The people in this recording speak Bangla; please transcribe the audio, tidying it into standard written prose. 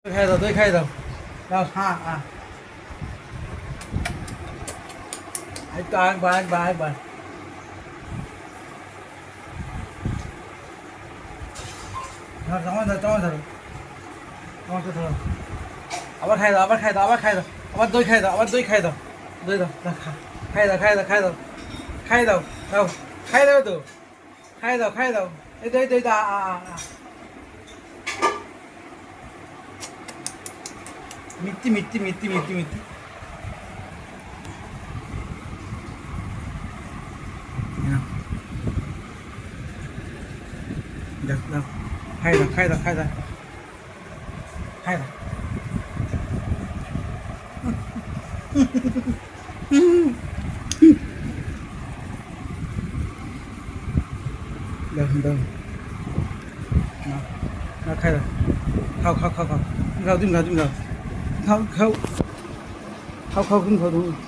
খাই দাও তুই খাই দাও দাও হ্যাঁ হ্যাঁ একটু আরেকবার হ্যাঁ চামচ ধরো চামচটা ধরো আবার খাই দাও আবার দই খাই দাও দই দাও খাই দাও দাও তো খাই দাও এই তো মিথ্যি দাও খাই দাও দাও খাই দাও খাও তুমি খাও তুমি তুমি খাও তুমি